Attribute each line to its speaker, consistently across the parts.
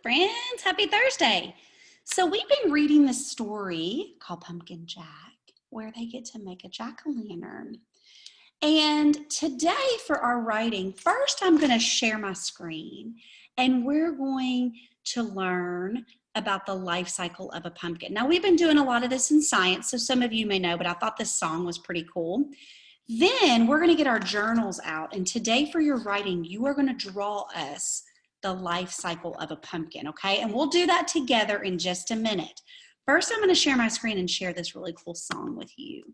Speaker 1: Friends, happy Thursday. So we've been reading this story called Pumpkin Jack, where they get to make a jack-o'-lantern. And today for our writing, first I'm going to share my screen and we're going to learn about the life cycle of a pumpkin. Now we've been doing a lot of this in science, so some of you may know, but I thought this song was pretty cool. Then we're going to get our journals out, and today for your writing, you are going to draw us the life cycle of a pumpkin, okay? And we'll do that together in just a minute. First, I'm going to share my screen and share this really cool song with you.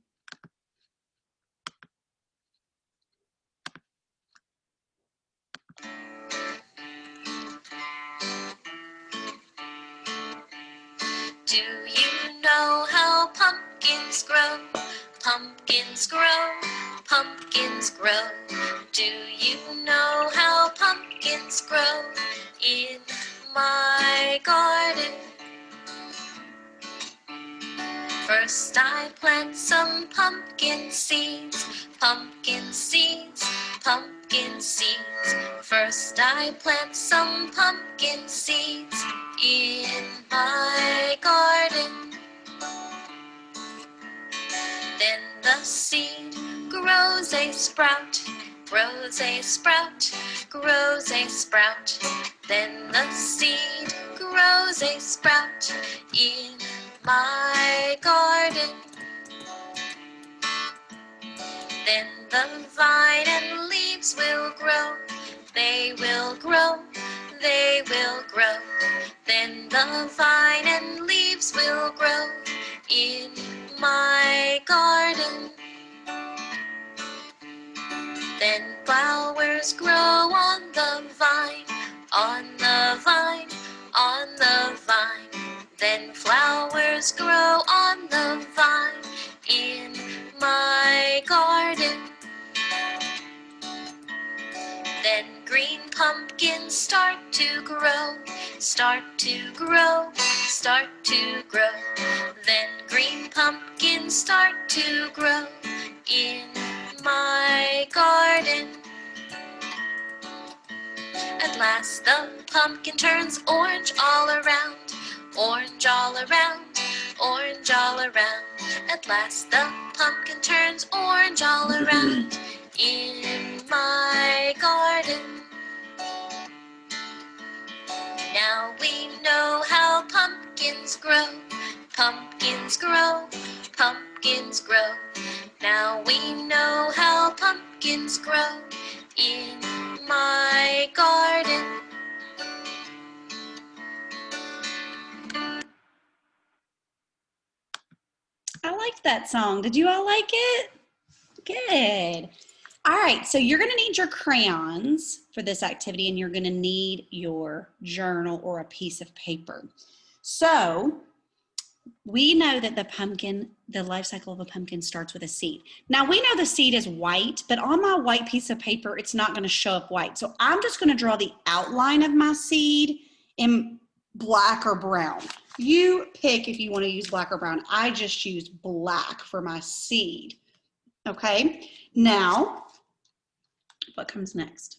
Speaker 2: Do you know how pumpkins grow? Pumpkins grow, pumpkins grow. Do you know how pumpkins grow in my garden? First I plant some pumpkin seeds, pumpkin seeds, pumpkin seeds. First I plant some pumpkin seeds in my garden. Then the seed grows a sprout, grows a sprout, grows a sprout. Then the seed grows a sprout in my garden. Then the vine and leaves will grow, they will grow, they will grow. Then the vine and leaves will grow in my garden. Then flowers grow on the vine, on the vine, on the vine. Then flowers grow on the vine in my garden. Then green pumpkins start to grow, start to grow, start to grow. Then green pumpkins start to grow in my garden. At last the pumpkin turns orange all around, orange all around, orange all around. At last the pumpkin turns orange all around in my garden. Now we know how pumpkins grow, pumpkins grow, pumpkins grow. Now we know how pumpkins grow in my garden.
Speaker 1: I liked that song. Did you all like it? Good. All right, so you're going to need your crayons for this activity, and you're going to need your journal or a piece of paper. So we know that the life cycle of a pumpkin starts with a seed. Now we know the seed is white, but on my white piece of paper, it's not going to show up white. So I'm just going to draw the outline of my seed in black or brown. You pick if you want to use black or brown. I just use black for my seed. Okay, now what comes next?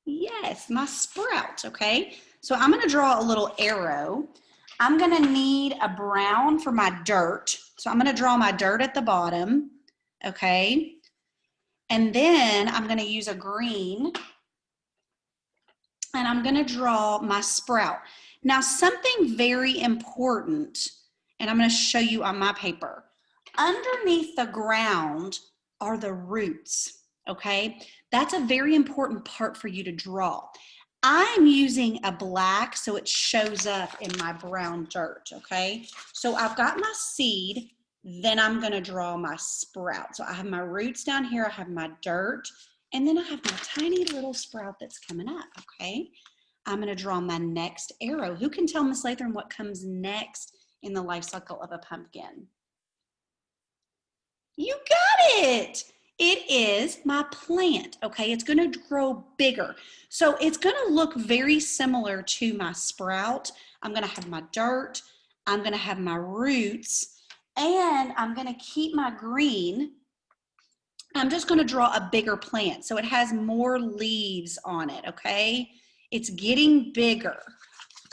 Speaker 1: Yes, my sprout. Okay, so I'm going to draw a little arrow. I'm going to need a brown for my dirt. So I'm going to draw my dirt at the bottom. Okay, and then I'm going to use a green, and I'm going to draw my sprout. Now, something very important, and I'm going to show you on my paper. Underneath the ground are the roots, okay? That's a very important part for you to draw. I'm using a black so it shows up in my brown dirt, okay? So I've got my seed, then I'm going to draw my sprout. So I have my roots down here, I have my dirt, and then I have my tiny little sprout that's coming up, okay? I'm going to draw my next arrow. Who can tell Miss Latham what comes next in the life cycle of a pumpkin? You got it. It is my plant, okay? It's going to grow bigger. So it's going to look very similar to my sprout. I'm going to have my dirt, I'm going to have my roots, and I'm going to keep my green. I'm just going to draw a bigger plant so it has more leaves on it, okay? It's getting bigger.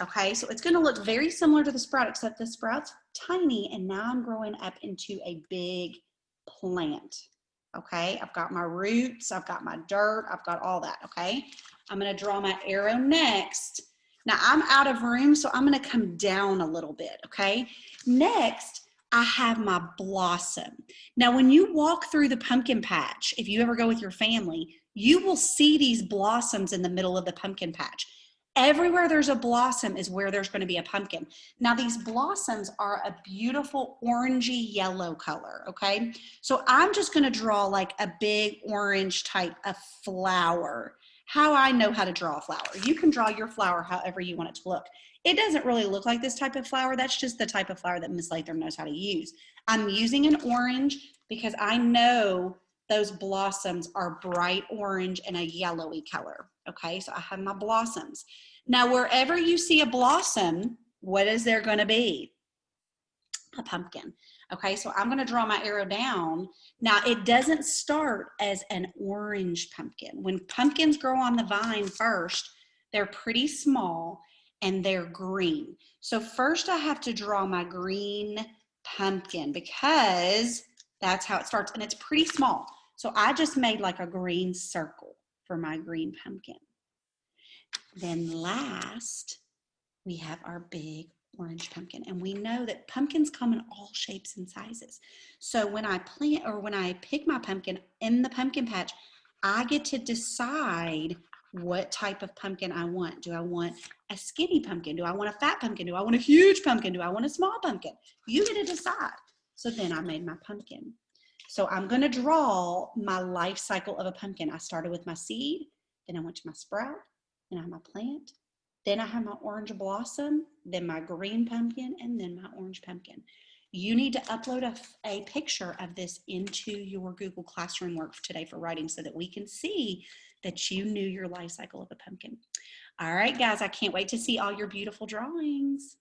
Speaker 1: Okay, so it's going to look very similar to the sprout, except the sprout's tiny, and now I'm growing up into a big plant. Okay, I've got my roots, I've got my dirt, I've got all that. Okay, I'm going to draw my arrow next. Now I'm out of room, so I'm going to come down a little bit. Okay, next I have my blossom. Now when you walk through the pumpkin patch, if you ever go with your family, you will see these blossoms in the middle of the pumpkin patch. Everywhere there's a blossom is where there's going to be a pumpkin. Now these blossoms are a beautiful orangey yellow color, okay? So I'm just going to draw like a big orange type of flower. How I know how to draw a flower. You can draw your flower however you want it to look. It doesn't really look like this type of flower. That's just the type of flower that Miss Latham knows how to use. I'm using an orange because I know those blossoms are bright orange and a yellowy color. Okay, so I have my blossoms. Now, wherever you see a blossom, what is there going to be? A pumpkin. Okay, so I'm going to draw my arrow down. Now, it doesn't start as an orange pumpkin. When pumpkins grow on the vine first, they're pretty small and they're green. So first I have to draw my green pumpkin because that's how it starts, and it's pretty small. So I just made like a green circle for my green pumpkin. Then last, we have our big orange pumpkin. And we know that pumpkins come in all shapes and sizes. So when I plant or when I pick my pumpkin in the pumpkin patch, I get to decide what type of pumpkin I want. Do I want a skinny pumpkin? Do I want a fat pumpkin? Do I want a huge pumpkin? Do I want a small pumpkin? You get to decide. So then I made my pumpkin. So I'm going to draw my life cycle of a pumpkin. I started with my seed, then I went to my sprout, then I have my plant, then I have my orange blossom, then my green pumpkin, and then my orange pumpkin. You need to upload a picture of this into your Google Classroom work today for writing so that we can see that you knew your life cycle of a pumpkin. All right, guys, I can't wait to see all your beautiful drawings.